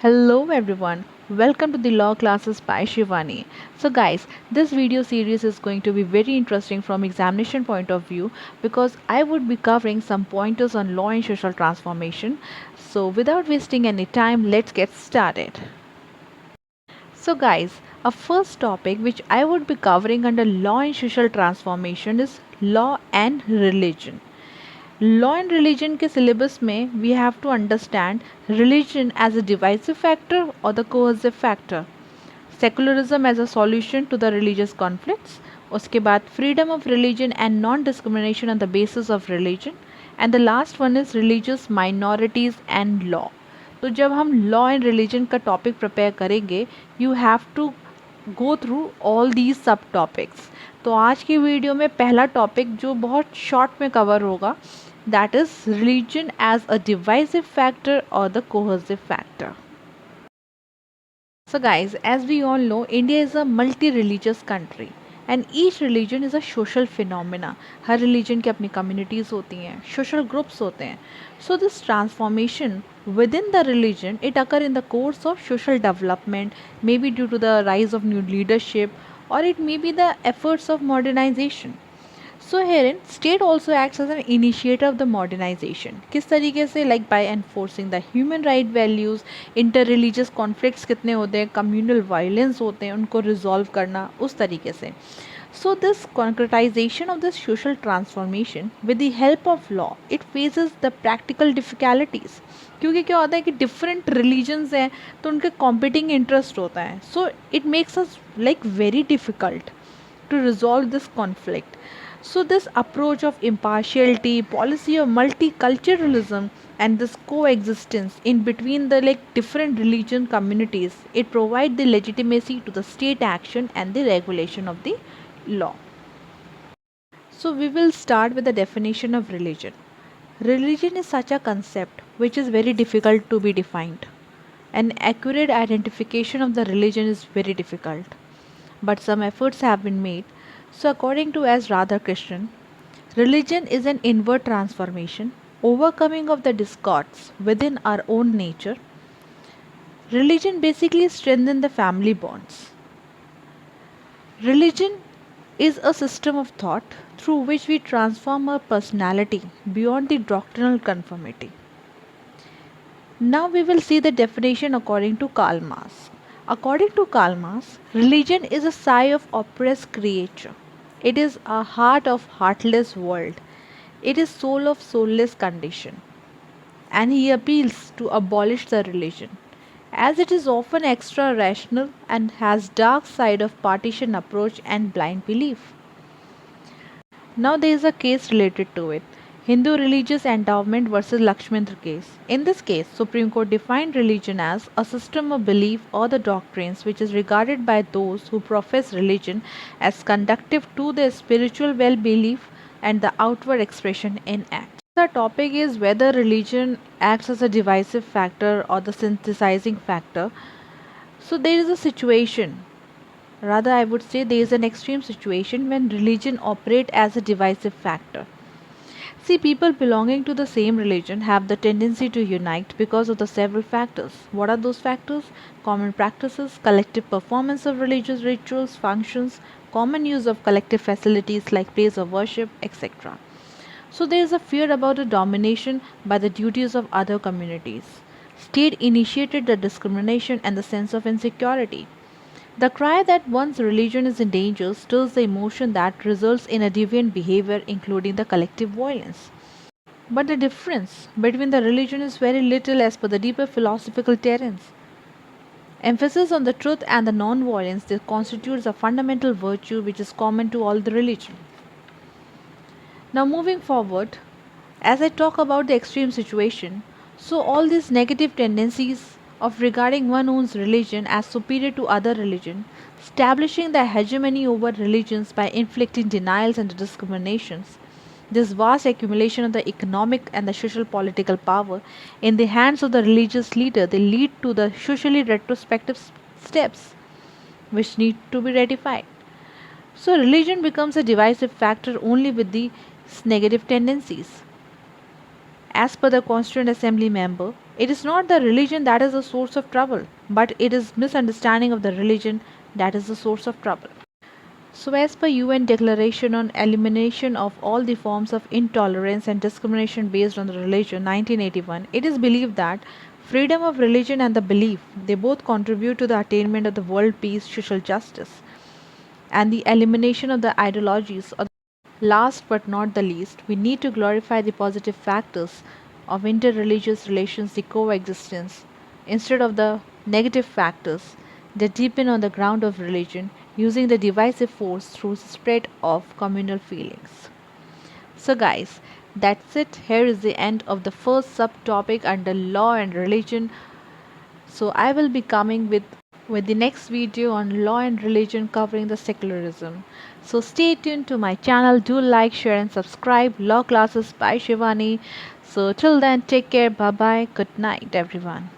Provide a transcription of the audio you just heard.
Hello everyone, welcome to the Law Classes by Shivani. So guys, this video series is going to be very interesting from examination point of view because I would be covering some pointers on law and social transformation. So without wasting any time, let's get started. So guys, a first topic which I would be covering under law and social transformation is law and religion. Law and religion के syllabus में we have to understand religion as a divisive factor और the coercive factor, secularism as a solution to the religious conflicts, उसके बाद freedom of religion and non discrimination on the basis of religion, and the last one is religious minorities and law. तो जब हम law and religion का topic prepare करेंगे you have to go through all these sub topics. तो आज की video में पहला टॉपिक जो बहुत शॉर्ट में कवर होगा, that is religion as a divisive factor or the coercive factor. So guys, as we all know, India is a multi-religious country and each religion is a social phenomena. Her religion की अपनी communities होती हैं, social groups होते हैं. So this transformation within the religion, it occur in the course of social development, maybe due to the rise of new leadership or it may be the efforts of modernization. So herein, state also acts as an initiator of the modernization. किस तरीके से, like by enforcing the human right values, inter-religious conflicts कितने होते हैं, communal violence होते हैं, उनको resolve करना उस तरीके से. So this concretization of this social transformation with the help of law, it faces the practical difficulties. क्योंकि क्या होता है कि different religions हैं तो उनके competing interest होता है. So it makes us like very difficult to resolve this conflict. So this approach of impartiality, policy of multiculturalism and this coexistence in between the like different religion communities, it provide the legitimacy to the state action and the regulation of the law. So we will start with the definition of religion. Religion is such a concept which is very difficult to be defined. An accurate identification of the religion is very difficult, but some efforts have been made. So, according to S. Radhakrishnan, religion is an inward transformation, overcoming of the discords within our own nature. Religion basically strengthens the family bonds. Religion is a system of thought through which we transform our personality beyond the doctrinal conformity. Now we will see the definition according to Karl Marx. According to Karl Marx, religion is a sigh of oppressed creature. It is a heart of heartless world. It is soul of soulless condition. And he appeals to abolish the religion, as it is often extra rational and has dark side of partition approach and blind belief. Now there is a case related to it. Hindu religious endowment versus Lakshmindra case. In this case, Supreme Court defined religion as a system of belief or the doctrines which is regarded by those who profess religion as conducive to their spiritual well-belief and the outward expression in act. The topic is whether religion acts as a divisive factor or the synthesizing factor. So there is a situation, rather I would say there is an extreme situation when religion operate as a divisive factor. See, people belonging to the same religion have the tendency to unite because of the several factors. What are those factors? Common practices, collective performance of religious rituals, functions, common use of collective facilities like place of worship, etc. So there is a fear about the domination by the duties of other communities. State initiated the discrimination and the sense of insecurity. The cry that one's religion is in danger stirs the emotion that results in a deviant behavior, including the collective violence. But the difference between the religion is very little as per the deeper philosophical tenets. Emphasis on the truth and the non-violence that constitutes a fundamental virtue which is common to all the religion. Now moving forward, as I talk about the extreme situation, so all these negative tendencies of regarding one one's religion as superior to other religion, establishing the hegemony over religions by inflicting denials and discriminations, this vast accumulation of the economic and the social political power in the hands of the religious leader, they lead to the socially retrospective steps which need to be ratified. So religion becomes a divisive factor only with the negative tendencies. As per the Constituent Assembly member, it is not the religion that is the source of trouble, but it is misunderstanding of the religion that is the source of trouble. So, as per UN Declaration on Elimination of All the Forms of Intolerance and Discrimination Based on the Religion 1981, it is believed that freedom of religion and the belief they both contribute to the attainment of the world peace, social justice, and the elimination of the ideologies. Last but not the least, we need to glorify the positive factors of interreligious relations, the coexistence, instead of the negative factors that deepen on the ground of religion, using the divisive force through the spread of communal feelings. So, guys, that's it. Here is the end of the first subtopic under law and religion. So, I will be coming with the next video on law and religion covering the secularism. So stay tuned to my channel. Do like, share and subscribe. Law Classes by Shivani. So till then, take care. Bye bye. Good night, everyone.